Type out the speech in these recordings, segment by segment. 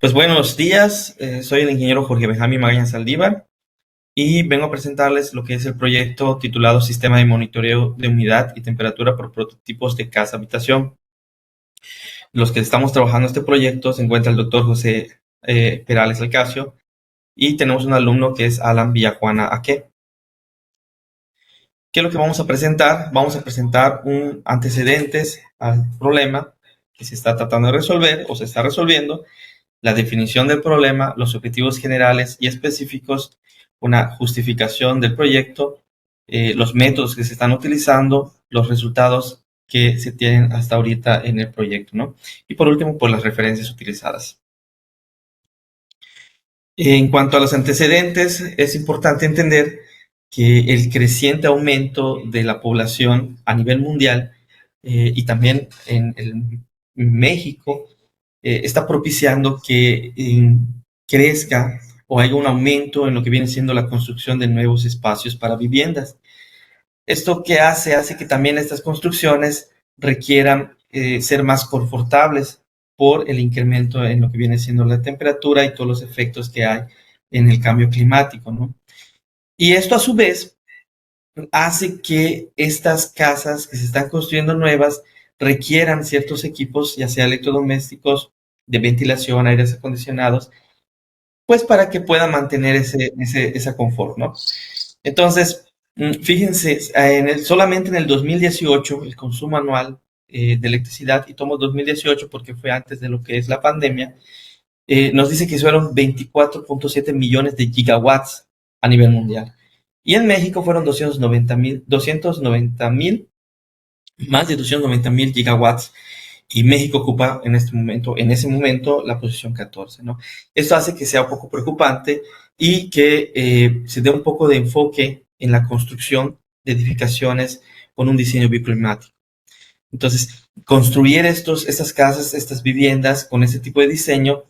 Pues buenos días, soy el ingeniero Jorge Benjamín Magaña Saldívar y vengo a presentarles lo que es el proyecto titulado Sistema de Monitoreo de Humedad y Temperatura por Prototipos de Casa Habitación. Los que estamos trabajando en este proyecto se encuentra el doctor José Perales Alcacio y tenemos un alumno que es Alan Villajuana Aque. ¿Qué es lo que vamos a presentar? Vamos a presentar un antecedentes al problema que se está tratando de resolver o se está resolviendo, la definición del problema, los objetivos generales y específicos, una justificación del proyecto, los métodos que se están utilizando, los resultados que se tienen hasta ahorita en el proyecto, ¿no? Y por último, pues las referencias utilizadas. En cuanto a los antecedentes, es importante entender que el creciente aumento de la población a nivel mundial y también en México está propiciando que crezca o haya un aumento en lo que viene siendo la construcción de nuevos espacios para viviendas. ¿Esto qué hace? Hace que también estas construcciones requieran ser más confortables por el incremento en lo que viene siendo la temperatura y todos los efectos que hay en el cambio climático, ¿no? Y esto a su vez hace que estas casas que se están construyendo nuevas requieran ciertos equipos, ya sea electrodomésticos, de ventilación, aires acondicionados, pues para que puedan mantener ese confort, ¿no? Entonces, fíjense, solamente en el 2018, el consumo anual de electricidad, y tomo 2018 porque fue antes de lo que es la pandemia, nos dice que fueron 24.7 millones de gigawatts a nivel mundial. Y en México fueron 290 mil, más de 290 mil gigawatts. Y México ocupa en ese momento, la posición 14, ¿no? Esto hace que sea un poco preocupante y que se dé un poco de enfoque en la construcción de edificaciones con un diseño biclimático. Entonces, construir estas casas, estas viviendas con este tipo de diseño,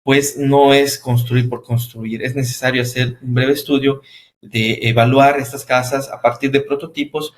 pues no es construir por construir. Es necesario hacer un breve estudio de evaluar estas casas a partir de prototipos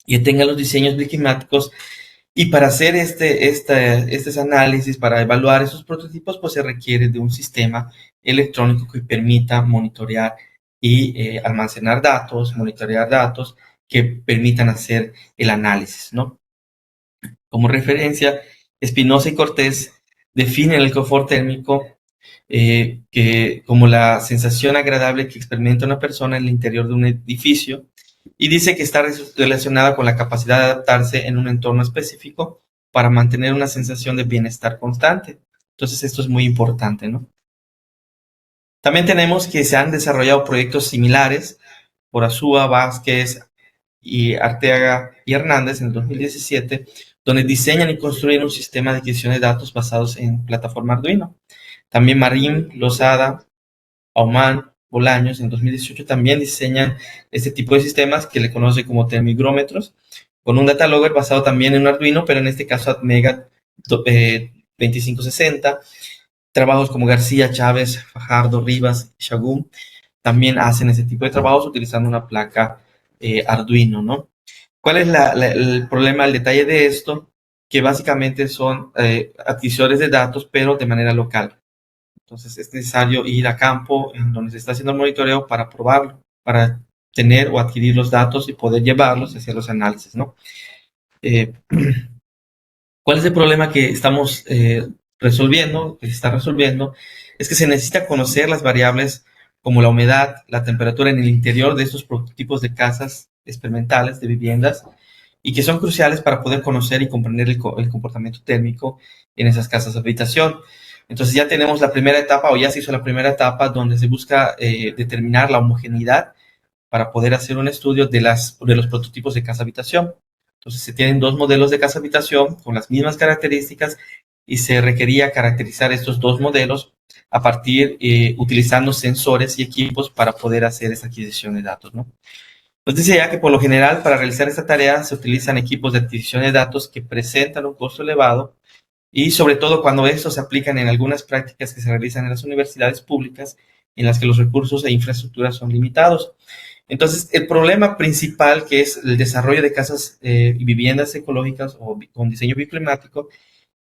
y tengan los diseños biclimáticos. Y para hacer estos análisis, para evaluar esos prototipos, pues se requiere de un sistema electrónico que permita monitorear y almacenar datos, monitorear datos que permitan hacer el análisis, ¿no? Como referencia, Espinosa y Cortés definen el confort térmico como la sensación agradable que experimenta una persona en el interior de un edificio y dice que está relacionada con la capacidad de adaptarse en un entorno específico para mantener una sensación de bienestar constante. Entonces esto es muy importante, ¿no? También tenemos que se han desarrollado proyectos similares por Azúa, Vázquez y Arteaga y Hernández en el 2017, donde diseñan y construyen un sistema de adquisición de datos basados en plataforma Arduino. También Marín, Lozada, Aumann, Bolaños en 2018 también diseñan este tipo de sistemas que le conoce como termigrómetros, con un data logger basado también en un Arduino, pero en este caso Atmega 2560. Trabajos como García, Chávez, Fajardo, Rivas, Shagum también hacen ese tipo de trabajos utilizando una placa Arduino, ¿no? ¿Cuál es el problema, el detalle de esto? Que básicamente son adquisores de datos, pero de manera local. Entonces es necesario ir a campo en donde se está haciendo el monitoreo para probarlo, para tener o adquirir los datos y poder llevarlos hacia los análisis, ¿no? Eh, ¿Cuál es el problema que estamos resolviendo, que se está resolviendo? Es que se necesita conocer las variables como la humedad, la temperatura en el interior de estos prototipos de casas experimentales, de viviendas, y que son cruciales para poder conocer y comprender el comportamiento térmico en esas casas de habitación. Entonces ya tenemos la primera etapa, o ya se hizo la primera etapa, donde se busca determinar la homogeneidad para poder hacer un estudio de los prototipos de casa habitación. Entonces se tienen dos modelos de casa habitación con las mismas características y se requería caracterizar estos dos modelos a partir utilizando sensores y equipos para poder hacer esa adquisición de datos, ¿no? Nos dice ya que por lo general para realizar esta tarea se utilizan equipos de adquisición de datos que presentan un costo elevado y sobre todo cuando estos se aplican en algunas prácticas que se realizan en las universidades públicas en las que los recursos e infraestructuras son limitados. Entonces, el problema principal, que es el desarrollo de casas y viviendas ecológicas o con diseño bioclimático,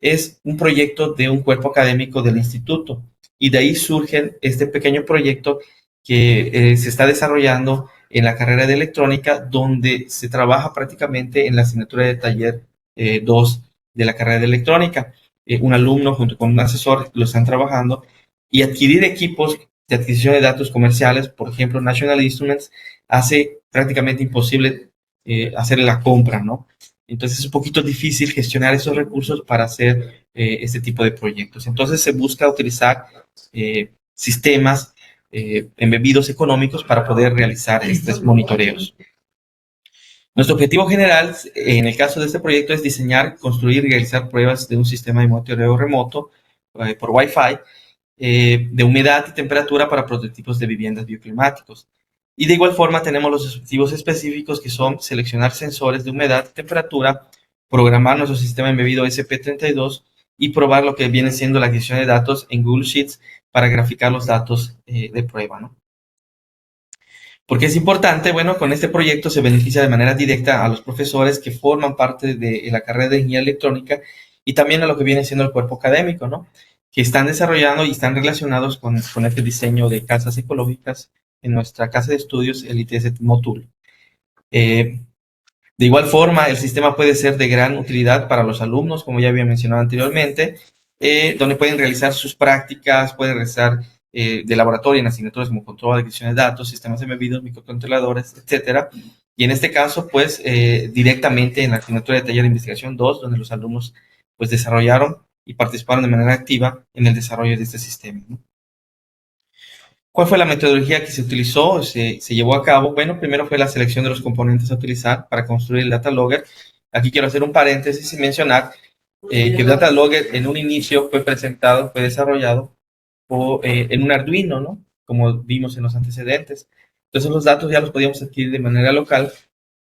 es un proyecto de un cuerpo académico del instituto. Y de ahí surge este pequeño proyecto que se está desarrollando en la carrera de electrónica, donde se trabaja prácticamente en la asignatura de taller 2 de la carrera de electrónica. Un alumno junto con un asesor lo están trabajando y adquirir equipos de adquisición de datos comerciales, por ejemplo, National Instruments, hace prácticamente imposible hacer la compra, ¿no? Entonces es un poquito difícil gestionar esos recursos para hacer este tipo de proyectos. Entonces se busca utilizar sistemas embebidos económicos para poder realizar estos monitoreos. Nuestro objetivo general en el caso de este proyecto es diseñar, construir y realizar pruebas de un sistema de monitoreo remoto por Wi-Fi de humedad y temperatura para prototipos de viviendas bioclimáticos. Y de igual forma tenemos los objetivos específicos que son seleccionar sensores de humedad y temperatura, programar nuestro sistema embebido SP32 y probar lo que viene siendo la adquisición de datos en Google Sheets para graficar los datos de prueba, ¿no? ¿Por qué es importante? Bueno, con este proyecto se beneficia de manera directa a los profesores que forman parte de la carrera de ingeniería electrónica y también a lo que viene siendo el cuerpo académico, ¿no? Que están desarrollando y están relacionados con este diseño de casas ecológicas en nuestra casa de estudios, el ITS Motul. De igual forma, el sistema puede ser de gran utilidad para los alumnos, como ya había mencionado anteriormente, donde pueden realizar sus prácticas, pueden realizar de laboratorio en asignaturas como control de adquisición de datos, sistemas embebidos, microcontroladores, etcétera. Y en este caso, pues, directamente en la asignatura de taller de investigación 2, donde los alumnos, pues, desarrollaron y participaron de manera activa en el desarrollo de este sistema, ¿no? ¿Cuál fue la metodología que se utilizó, se llevó a cabo? Bueno, primero fue la selección de los componentes a utilizar para construir el data logger. Aquí quiero hacer un paréntesis y mencionar que el data logger en un inicio fue presentado, fue desarrollado en un Arduino, ¿no? Como vimos en los antecedentes. Entonces los datos ya los podíamos adquirir de manera local,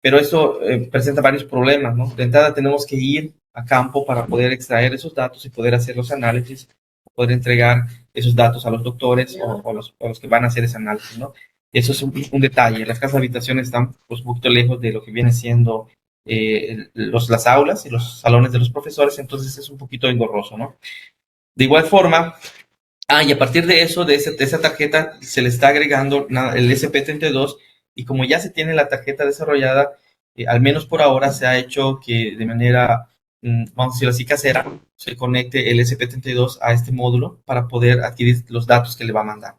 pero esto presenta varios problemas, ¿no? De entrada tenemos que ir a campo para poder extraer esos datos y poder hacer los análisis, poder entregar esos datos a los doctores o los que van a hacer ese análisis, ¿no? Eso es un detalle. Las casas de habitación están pues, un poquito lejos de lo que viene siendo las aulas y los salones de los profesores, entonces es un poquito engorroso, ¿no? De igual forma, y a partir de eso, de esa tarjeta, se le está agregando el SP32 y como ya se tiene la tarjeta desarrollada, al menos por ahora se ha hecho que de manera, vamos a decirlo así, casera, se conecte el SP32 a este módulo para poder adquirir los datos que le va a mandar.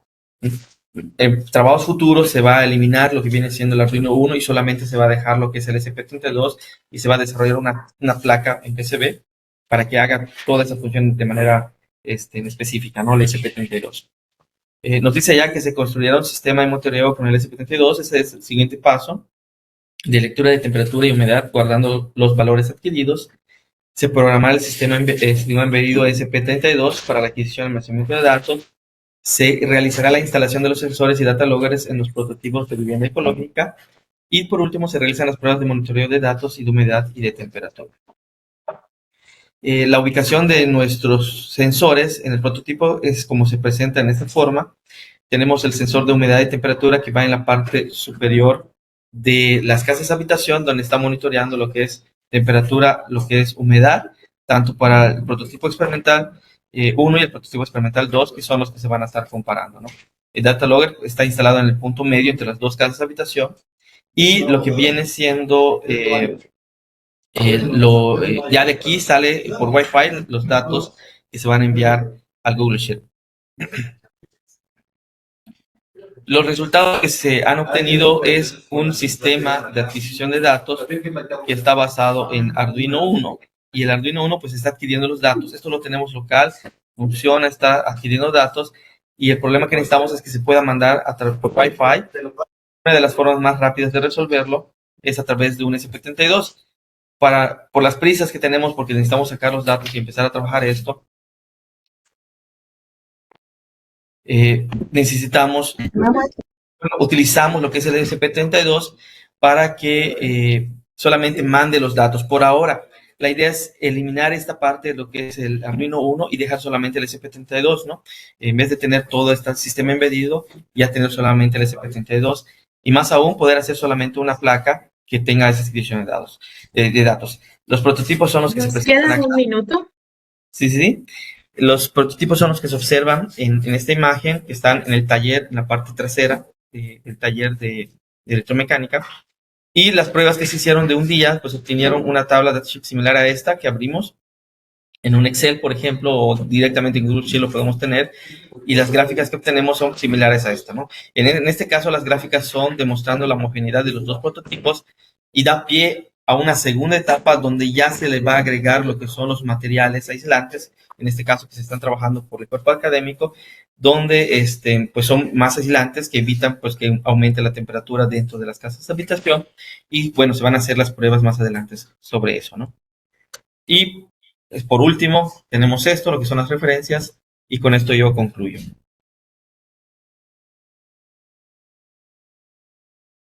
En trabajos futuros se va a eliminar lo que viene siendo el Arduino 1 y solamente se va a dejar lo que es el SP32 y se va a desarrollar una placa en PCB para que haga toda esa función de manera en específica, ¿no? El SP32. Nos dice ya que se construirá un sistema de monitoreo con el SP32. Ese es el siguiente paso de lectura de temperatura y humedad guardando los valores adquiridos. Se programará el sistema embebido SP32 para la adquisición y almacenamiento de datos. Se realizará la instalación de los sensores y data loggers en los prototipos de vivienda ecológica. Y por último, se realizan las pruebas de monitoreo de datos y de humedad y de temperatura. La ubicación de nuestros sensores en el prototipo es como se presenta en esta forma. Tenemos el sensor de humedad y temperatura que va en la parte superior de las casas de habitación, donde está monitoreando lo que es temperatura, lo que es humedad, tanto para el prototipo experimental 1 y el prototipo experimental 2, que son los que se van a estar comparando, ¿no? El data logger está instalado en el punto medio entre las dos casas de habitación y lo que viene siendo ya de aquí sale por Wi-Fi los datos que se van a enviar al Google Sheet. Los resultados que se han obtenido es un sistema de adquisición de datos que está basado en Arduino 1 y el Arduino 1 pues está adquiriendo los datos. Esto lo tenemos local, funciona, está adquiriendo datos y el problema que necesitamos es que se pueda mandar a través por Wi-Fi. Una de las formas más rápidas de resolverlo es a través de un SP32. Por las prisas que tenemos, porque necesitamos sacar los datos y empezar a trabajar esto, necesitamos, utilizamos lo que es el SP32 para que solamente mande los datos por ahora. La idea es eliminar esta parte de lo que es el Arduino 1 y dejar solamente el SP32, ¿no? En vez de tener todo este sistema embedido, ya tener solamente el SP32 y más aún poder hacer solamente una placa que tenga esa adquisición de datos. Los prototipos son los que se presentan ¿Queda un minuto? Sí, sí, sí. Los prototipos son los que se observan en esta imagen, que están en el taller, en la parte trasera del taller de electromecánica. Y las pruebas que se hicieron de un día, pues obtenieron una tabla de chip similar a esta que abrimos en un Excel, por ejemplo, o directamente en Google Sheet lo podemos tener, y las gráficas que obtenemos son similares a esta, ¿no? En este caso, las gráficas son demostrando la homogeneidad de los dos prototipos y da pie a una segunda etapa donde ya se le va a agregar lo que son los materiales aislantes, en este caso que se están trabajando por el cuerpo académico, donde pues son más aislantes que evitan pues que aumente la temperatura dentro de las casas de habitación y bueno, se van a hacer las pruebas más adelante sobre eso, ¿no? Y por último, tenemos esto, lo que son las referencias, y con esto yo concluyo.